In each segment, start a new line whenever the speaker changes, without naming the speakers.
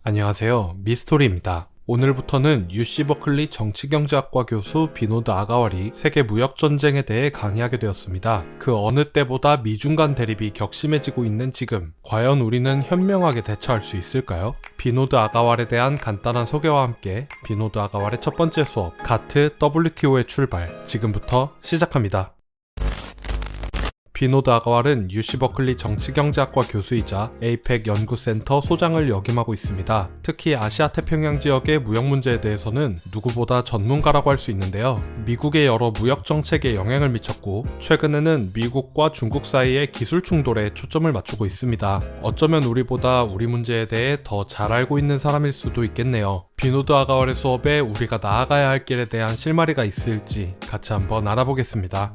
안녕하세요. 미스토리입니다. 오늘부터는 UC 버클리 정치경제학과 교수 비노드 아가왈이 세계 무역전쟁에 대해 강의하게 되었습니다. 그 어느 때보다 미중 간 대립이 격심해지고 있는 지금, 과연 우리는 현명하게 대처할 수 있을까요? 비노드 아가왈에 대한 간단한 소개와 함께 비노드 아가왈의 첫 번째 수업, 가트 WTO의 출발, 지금부터 시작합니다. 비노드 아가왈은 UC 버클리 정치경제학과 교수이자 에이펙 연구센터 소장을 역임하고 있습니다. 특히 아시아 태평양 지역의 무역 문제에 대해서는 누구보다 전문가라고 할 수 있는데요. 미국의 여러 무역 정책에 영향을 미쳤고, 최근에는 미국과 중국 사이의 기술 충돌에 초점을 맞추고 있습니다. 어쩌면 우리보다 우리 문제에 대해 더 잘 알고 있는 사람일 수도 있겠네요. 비노드 아가왈의 수업에 우리가 나아가야 할 길에 대한 실마리가 있을지 같이 한번 알아보겠습니다.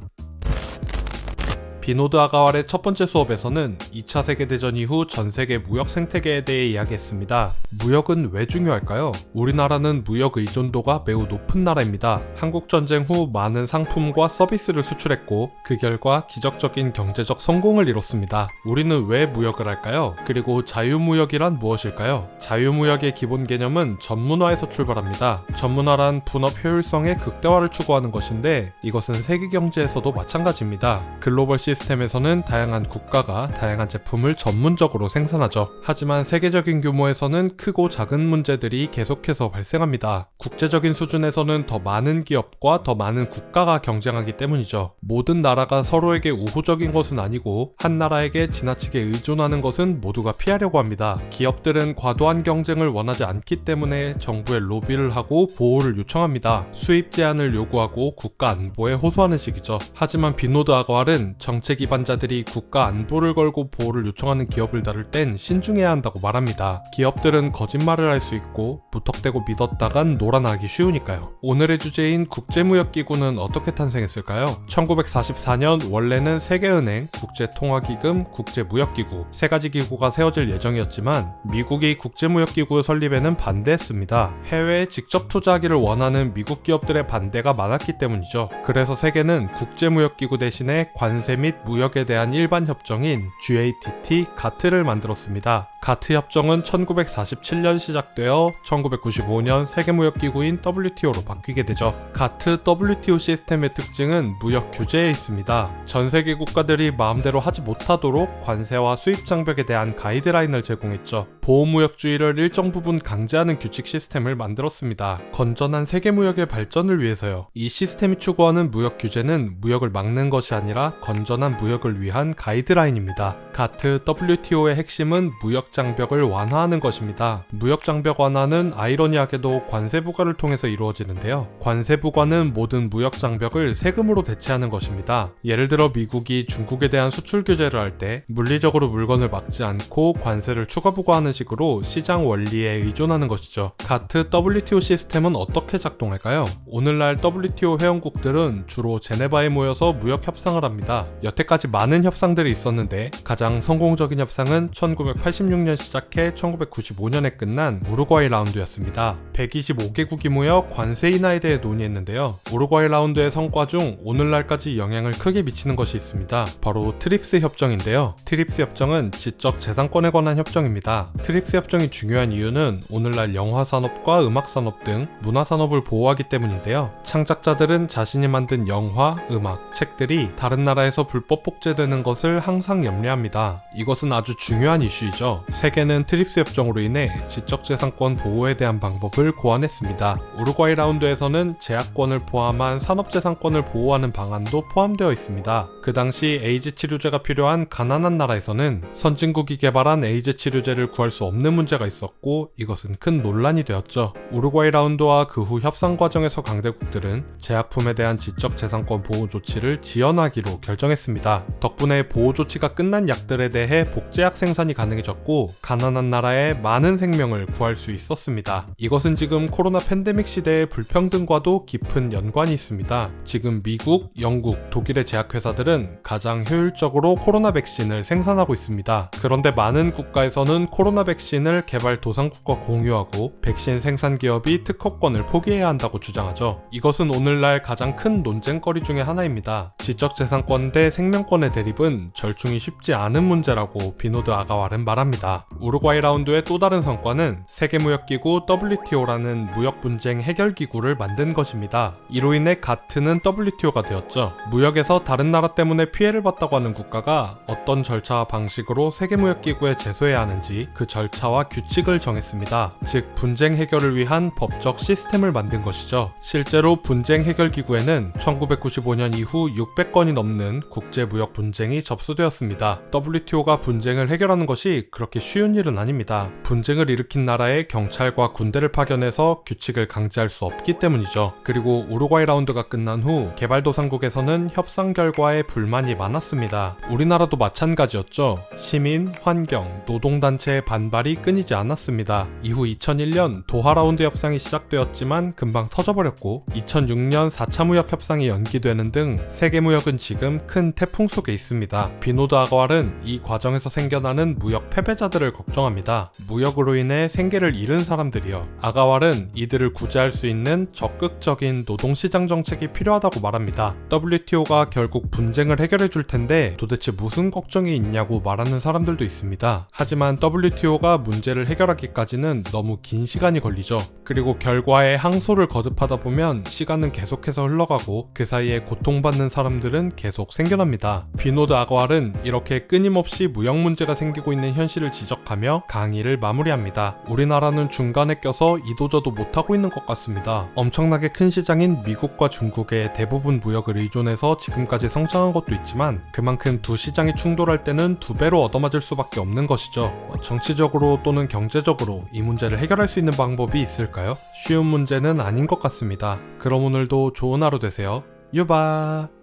비노드 아가왈의 첫 번째 수업에서는 2차 세계대전 이후 전세계 무역 생태계에 대해 이야기했습니다. 무역은 왜 중요할까요? 우리나라는 무역 의존도가 매우 높은 나라입니다. 한국전쟁 후 많은 상품과 서비스를 수출했고, 그 결과 기적적인 경제적 성공을 이뤘습니다. 우리는 왜 무역을 할까요? 그리고 자유무역이란 무엇일까요? 자유무역의 기본 개념은 전문화에서 출발합니다. 전문화란 분업 효율성의 극대화를 추구하는 것인데, 이것은 세계 경제에서도 마찬가지입니다. 글로벌 시스템에서는 다양한 국가가 다양한 제품을 전문적으로 생산하죠. 하지만 세계적인 규모에서는 크고 작은 문제들이 계속해서 발생합니다. 국제적인 수준에서는 더 많은 기업과 더 많은 국가가 경쟁하기 때문이죠. 모든 나라가 서로에게 우호적인 것은 아니고, 한 나라에게 지나치게 의존하는 것은 모두가 피하려고 합니다. 기업들은 과도한 경쟁을 원하지 않기 때문에 정부에 로비를 하고 보호를 요청합니다. 수입 제한을 요구하고 국가 안보에 호소하는 식이죠. 하지만 비노드 아가왈은 정책 기반자들이 국가 안보를 걸고 보호를 요청하는 기업을 다룰 땐 신중해야 한다고 말합니다. 기업들은 거짓말을 할 수 있고 무턱대고 믿었다간 놀아나기 쉬우니까요. 오늘의 주제인 국제무역기구는 어떻게 탄생했을까요? 1944년 원래는 세계은행, 국제통화기금, 국제무역기구 세 가지 기구가 세워질 예정이었지만, 미국이 국제무역기구 설립에는 반대했습니다. 해외에 직접 투자하기를 원하는 미국 기업들의 반대가 많았기 때문이죠. 그래서 세계는 국제무역기구 대신에 관세 및 무역에 대한 일반 협정인 GATT, 가트를 만들었습니다. 가트 협정은 1947년 시작되어 1995년 세계무역기구인 WTO로 바뀌게 되죠. 가트 WTO 시스템의 특징은 무역 규제에 있습니다. 전 세계 국가들이 마음대로 하지 못하도록 관세와 수입 장벽에 대한 가이드라인을 제공했죠. 보호무역주의를 일정 부분 강제하는 규칙 시스템을 만들었습니다. 건전한 세계무역의 발전을 위해서요. 이 시스템이 추구하는 무역 규제는 무역을 막는 것이 아니라 건전한 무역을 위한 가이드라인입니다. 가트 WTO의 핵심은 무역 장벽을 완화하는 것입니다. 무역 장벽 완화는 아이러니하게도 관세 부과를 통해서 이루어지는데요. 관세 부과는 모든 무역 장벽을 세금으로 대체하는 것입니다. 예를 들어 미국이 중국에 대한 수출 규제를 할 때 물리적으로 물건을 막지 않고 관세를 추가 부과하는 식으로 시장 원리에 의존하는 것이죠. 가트 WTO 시스템은 어떻게 작동할까요? 오늘날 WTO 회원국들은 주로 제네바에 모여서 무역 협상을 합니다. 여태까지 많은 협상들이 있었는데, 가장 성공적인 협상은 1986년 시작해 1995년에 끝난 우루과이 라운드였습니다. 125개국이 모여 관세 인하에 대해 논의했는데요. 우루과이 라운드의 성과 중 오늘날까지 영향을 크게 미치는 것이 있습니다. 바로 트립스 협정인데요. 트립스 협정은 지적재산권에 관한 협정입니다. 트립스 협정이 중요한 이유는 오늘날 영화산업과 음악산업 등 문화산업을 보호하기 때문인데요. 창작자들은 자신이 만든 영화, 음악, 책들이 다른 나라에서 불법 복제되는 것을 항상 염려합니다. 이것은 아주 중요한 이슈이죠. 세계는 트립스 협정으로 인해 지적재산권 보호에 대한 방법을 고안했습니다. 우루과이 라운드에서는 제약권을 포함한 산업재산권을 보호하는 방안도 포함되어 있습니다. 그 당시 에이즈 치료제가 필요한 가난한 나라에서는 선진국이 개발한 에이즈 치료제를 구할 수 없는 문제가 있었고, 이것은 큰 논란이 되었죠. 우루과이 라운드와 그 후 협상 과정에서 강대국들은 제약품에 대한 지적재산권 보호 조치를 지연하기로 결정했습니다. 덕분에 보호 조치가 끝난 약들에 대해 복제약 생산이 가능해졌고, 가난한 나라에 많은 생명을 구할 수 있었습니다. 이것은 지금 코로나 팬데믹 시대의 불평등과도 깊은 연관이 있습니다. 지금 미국, 영국, 독일의 제약회사들은 가장 효율적으로 코로나 백신을 생산하고 있습니다. 그런데 많은 국가에서는 코로나 백신을 개발도상국과 공유하고 백신 생산 기업이 특허권을 포기해야 한다고 주장하죠. 이것은 오늘날 가장 큰 논쟁거리 중에 하나입니다. 지적재산권 대 생명권의 대립은 절충이 쉽지 않은 문제라고 비노드 아가왈은 말합니다. 있습니다. 우루과이 라운드의 또 다른 성과는 세계무역기구 WTO라는 무역분쟁 해결기구를 만든 것입니다. 이로 인해 가트는 WTO가 되었죠. 무역에서 다른 나라 때문에 피해를 봤다고 하는 국가가 어떤 절차와 방식으로 세계무역기구에 제소해야 하는지 그 절차와 규칙을 정했습니다. 즉 분쟁 해결을 위한 법적 시스템을 만든 것이죠. 실제로 분쟁 해결기구에는 1995년 이후 600건이 넘는 국제무역 분쟁이 접수되었습니다. WTO가 분쟁을 해결하는 것이 그렇게 쉬운 일은 아닙니다. 분쟁을 일으킨 나라에 경찰과 군대를 파견해서 규칙을 강제할 수 없기 때문이죠. 그리고 우루과이 라운드가 끝난 후 개발도상국에서는 협상 결과에 불만이 많았습니다. 우리나라도 마찬가지였죠. 시민, 환경, 노동단체의 반발이 끊이지 않았습니다. 이후 2001년 도하 라운드 협상이 시작되었지만 금방 터져버렸고 2006년 4차 무역 협상이 연기되는 등 세계무역은 지금 큰 태풍 속에 있습니다. 비노드 아가왈은 이 과정에서 생겨나는 무역 패배자들을 걱정합니다. 무역으로 인해 생계를 잃은 사람들이요. 아가왈은 이들을 구제할 수 있는 적극적인 노동시장 정책이 필요하다고 말합니다. WTO가 결국 분쟁을 해결해 줄 텐데 도대체 무슨 걱정이 있냐고 말하는 사람들도 있습니다. 하지만 WTO가 문제를 해결하기까지는 너무 긴 시간이 걸리죠. 그리고 결과에 항소를 거듭하다 보면 시간은 계속해서 흘러가고 그 사이에 고통받는 사람들은 계속 생겨납니다. 비노드 아가왈은 이렇게 끊임없이 무역 문제가 생기고 있는 현실을 지적하며 강의를 마무리합니다. 우리나라는 중간에 껴서 이도저도 못하고 있는 것 같습니다. 엄청나게 큰 시장인 미국과 중국의 대부분 무역을 의존해서 지금까지 성장한 것도 있지만 그만큼 두 시장이 충돌할 때는 두 배로 얻어맞을 수밖에 없는 것이죠. 정치적으로 또는 경제적으로 이 문제를 해결할 수 있는 방법이 있을까요? 쉬운 문제는 아닌 것 같습니다. 그럼 오늘도 좋은 하루 되세요. 유바!